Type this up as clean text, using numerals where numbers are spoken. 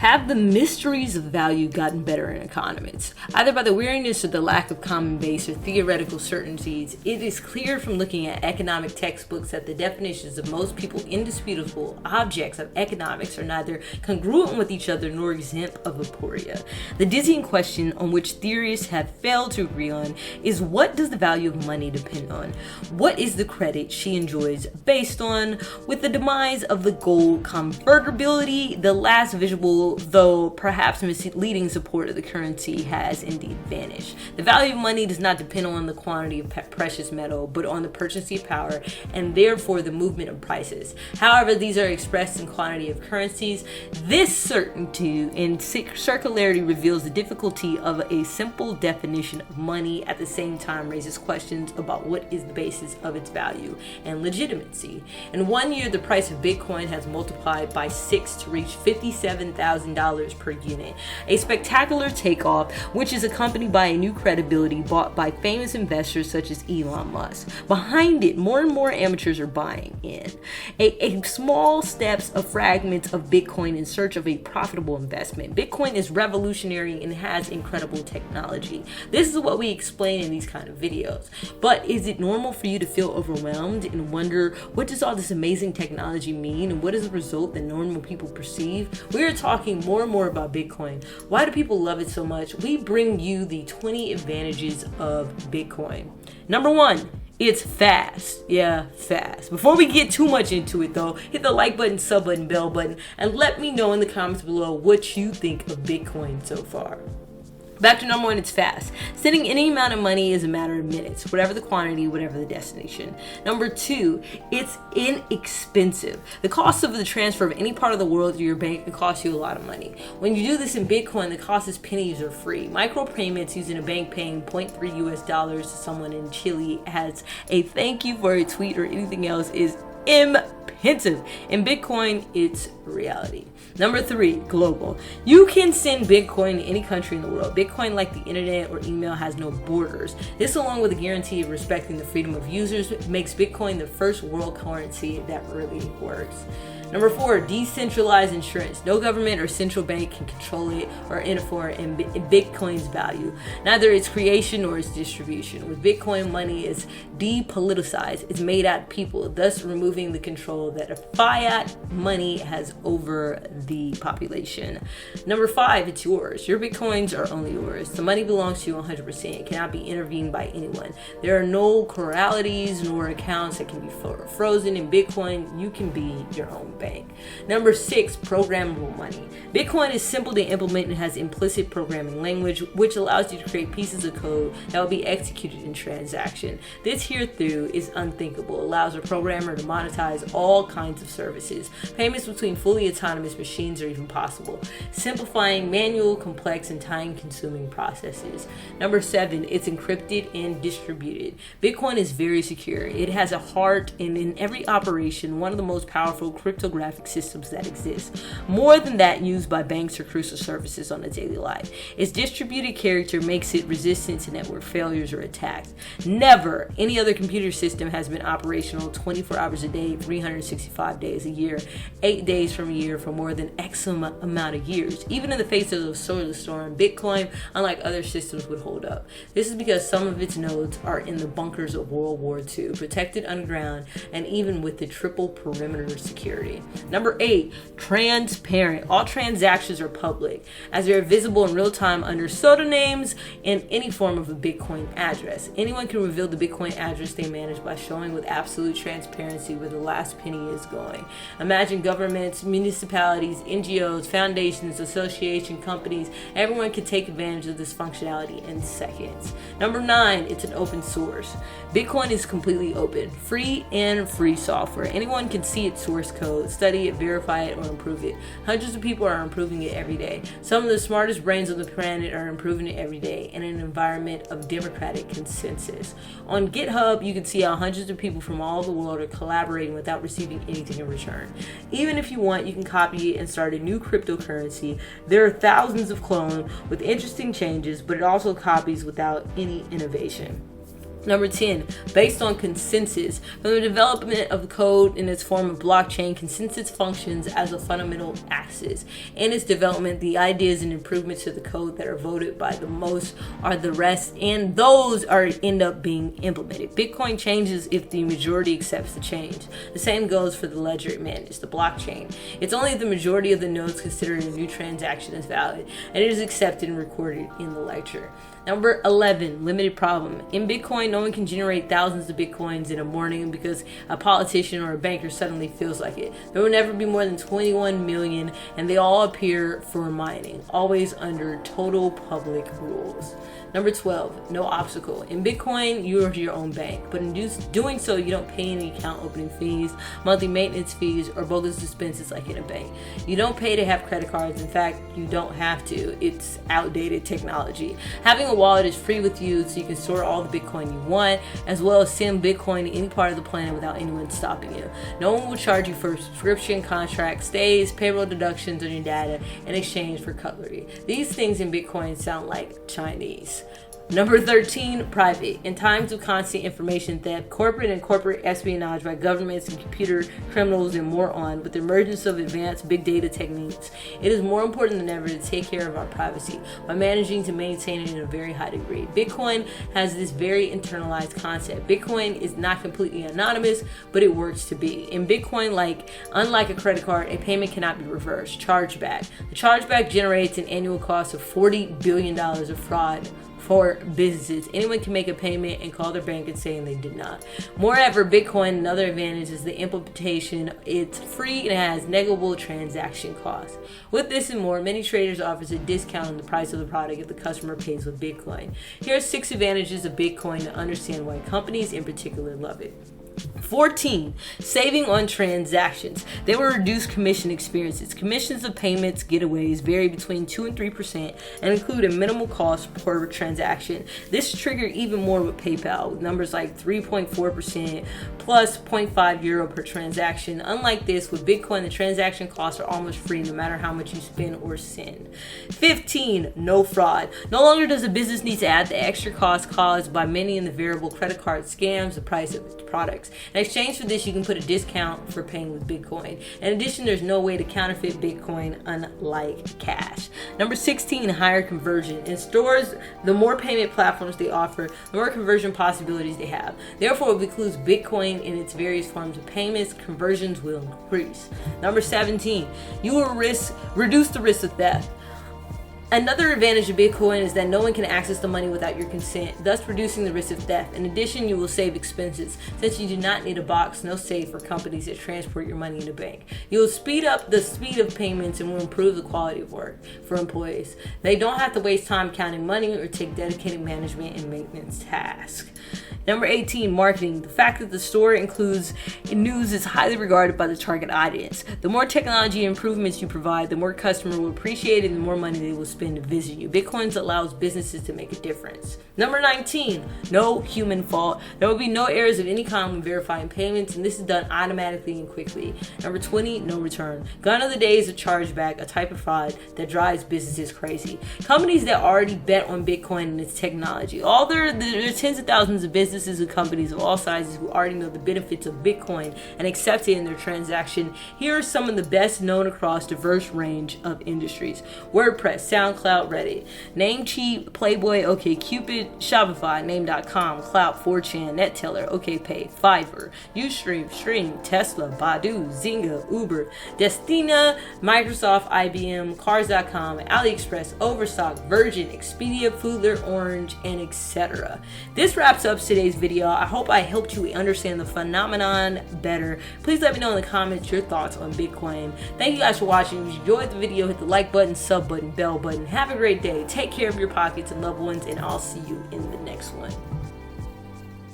Have the mysteries of value gotten better in economists? Either by the weariness or the lack of common base or theoretical certainties, it is clear from looking at economic textbooks that the definitions of most people indisputable objects of economics are neither congruent with each other nor exempt of aporia. The dizzying question on which theorists have failed to agree on is, what does the value of money depend on? What is the credit she enjoys based on? With the demise of the gold convertibility, the last visible, though perhaps misleading, support of the currency has indeed vanished. The value of money does not depend on the quantity of precious metal, but on the purchasing power and therefore the movement of prices. However, these are expressed in quantity of currencies. This certainty in circularity reveals the difficulty of a simple definition of money, at the same time raises questions about what is the basis of its value and legitimacy. In 1 year, the price of Bitcoin has multiplied by 6 to reach $57,000 per unit. A spectacular takeoff, which is accompanied by a new credibility bought by famous investors such as Elon Musk. Behind it, more and more amateurs are buying in. A small steps of fragments of Bitcoin in search of a profitable investment. Bitcoin is revolutionary and has incredible technology. This is what we explain in these kind of videos. But is it normal for you to feel overwhelmed and wonder, what does all this amazing technology mean, and what is the result that normal people perceive? We are talking more and more about Bitcoin. Why do people love it so much? We bring you the 20 advantages of Bitcoin. Number 1, it's fast. Yeah, fast. Before we get too much into it though, hit the like button, sub button, bell button, and let me know in the comments below what you think of Bitcoin so far. Back to number 1, it's fast. Sending any amount of money is a matter of minutes, whatever the quantity, whatever the destination. Number 2, it's inexpensive. The cost of the transfer of any part of the world to your bank can cost you a lot of money. When you do this in Bitcoin, the cost is pennies or free. Micropayments using a bank paying $0.3 US to someone in Chile has a thank you for a tweet or anything else is impensive. In Bitcoin, it's reality. Number 3, global. You can send Bitcoin to any country in the world. Bitcoin, like the internet or email, has no borders. This, along with a guarantee of respecting the freedom of users, makes Bitcoin the first world currency that really works. Number 4, decentralized insurance. No government or central bank can control it or interfere in Bitcoin's value, neither its creation nor its distribution. With Bitcoin, money is depoliticized. It's made out of people, thus removing the control that a fiat money has over the population. Number 5, it's yours. Your Bitcoins are only yours. The money belongs to you 100%. It cannot be intervened by anyone. There are no corralities nor accounts that can be frozen. In Bitcoin, you can be your own bank. Number 6, programmable money. Bitcoin is simple to implement and has implicit programming language, which allows you to create pieces of code that will be executed in transaction. This here through is unthinkable. It allows a programmer to monetize all kinds of services. Payments between fully autonomous machines are even possible, simplifying manual, complex, and time-consuming processes. Number 7, it's encrypted and distributed. Bitcoin is very secure. It has a heart, and in every operation, one of the most powerful cryptographic systems that exist. More than that used by banks or crucial services on a daily life. Its distributed character makes it resistant to network failures or attacks. Never any other computer system has been operational 24 hours a day, 365 days a year, 8 days from a year for more than X amount of years. Even in the face of a solar storm, Bitcoin, unlike other systems, would hold up. This is because some of its nodes are in the bunkers of World War II, protected underground, and even with the triple perimeter security. Number 8, transparent. All transactions are public, as they are visible in real time under pseudonyms in any form of a Bitcoin address. Anyone can reveal the Bitcoin address they manage by showing with absolute transparency where the last penny is going. Imagine governments, municipalities, NGOs, foundations, association companies, everyone can take advantage of this functionality in seconds. Number 9, it's an open source. Bitcoin is completely open, free and free software. Anyone can see its source code, study it, verify it, or improve it. Hundreds of people are improving it every day. Some of the smartest brains on the planet are improving it every day in an environment of democratic consensus. On GitHub, you can see how hundreds of people from all over the world are collaborating without receiving anything in return. Even if you want, you can copy it and start a new cryptocurrency. There are thousands of clones with interesting changes, but it also copies without any innovation. Number 10, based on consensus. From the development of the code in its form of blockchain, consensus functions as a fundamental axis. In its development, the ideas and improvements to the code that are voted by the most are the rest, and those end up being implemented. Bitcoin changes if the majority accepts the change. The same goes for the ledger it manages, the blockchain. It's only if the majority of the nodes consider a new transaction as valid, and it is accepted and recorded in the ledger. Number 11, limited problem. In Bitcoin, no one can generate thousands of Bitcoins in a morning because a politician or a banker suddenly feels like it. There will never be more than 21 million, and they all appear for mining, always under total public rules. Number 12, no obstacle. In Bitcoin, you are your own bank, but in doing so, you don't pay any account opening fees, monthly maintenance fees, or bogus expenses like in a bank. You don't pay to have credit cards. In fact, you don't have to. It's outdated technology. Having a wallet is free with you, so you can store all the Bitcoin you want, as well as send Bitcoin to any part of the planet without anyone stopping you. No one will charge you for subscription, contract stays, payroll deductions on your data in exchange for cutlery. These things in Bitcoin sound like Chinese. Number 13, private. In times of constant information theft, corporate espionage by governments and computer criminals and more on, with the emergence of advanced big data techniques, it is more important than ever to take care of our privacy by managing to maintain it in a very high degree. Bitcoin has this very internalized concept. Bitcoin is not completely anonymous, but it works to be. In Bitcoin, unlike a credit card, a payment cannot be reversed. Chargeback. The chargeback generates an annual cost of $40 billion of fraud for businesses. Anyone can make a payment and call their bank and say they did not. Moreover, Bitcoin, another advantage is the implementation. It's free and it has negligible transaction costs. With this and more, many traders offers a discount on the price of the product if the customer pays with Bitcoin. Here are 6 advantages of Bitcoin to understand why companies in particular love it. 14, saving on transactions. They will reduce commission experiences. Commissions of payments getaways vary between 2 and 3% and include a minimal cost per transaction. This is triggered even more with PayPal, with numbers like 3.4% plus 0.5 euro per transaction. Unlike this, with Bitcoin, the transaction costs are almost free no matter how much you spend or send. 15, no fraud. No longer does a business need to add the extra cost caused by many in the variable credit card scams the price of its products. In exchange for this, you can put a discount for paying with Bitcoin. In addition, there's no way to counterfeit Bitcoin, unlike cash. Number 16, higher conversion. In stores, the more payment platforms they offer, the more conversion possibilities they have. Therefore, if it includes Bitcoin in its various forms of payments, conversions will increase. Number 17, you will reduce the risk of theft. Another advantage of Bitcoin is that no one can access the money without your consent, thus reducing the risk of theft. In addition, you will save expenses, since you do not need a box, no safe, or companies that transport your money in a bank. You will speed up the speed of payments and will improve the quality of work for employees. They don't have to waste time counting money or take dedicated management and maintenance tasks. Number 18, marketing. The fact that the store includes news is highly regarded by the target audience. The more technology improvements you provide, the more customer will appreciate it and the more money they will spend to visit you. Bitcoin allows businesses to make a difference. Number 19, no human fault. There will be no errors of any kind when verifying payments, and this is done automatically and quickly. Number 20, no return. Gone are the days of chargeback, a type of fraud that drives businesses crazy. Companies that already bet on Bitcoin and its technology. There are tens of thousands of businesses and companies of all sizes who already know the benefits of Bitcoin and accept it in their transaction. Here are some of the best known across diverse range of industries: WordPress, SoundCloud, Reddit, Namecheap, Playboy, OkCupid, Shopify, Name.com, Clout, 4chan, NetTeller, OkPay, Fiverr, Ustream, Stream, Tesla, Baidu, Zynga, Uber, Destina, Microsoft, IBM, Cars.com, AliExpress, Overstock, Virgin, Expedia, Foodler, Orange, and etc. This wraps up today's video. I hope I helped you understand the phenomenon better. Please let me know in the comments your thoughts on Bitcoin. Thank you guys for watching. If you enjoyed the video, hit the like button, sub button, bell button. Have a great day. Take care of your pockets and loved ones, and I'll see you in the next one.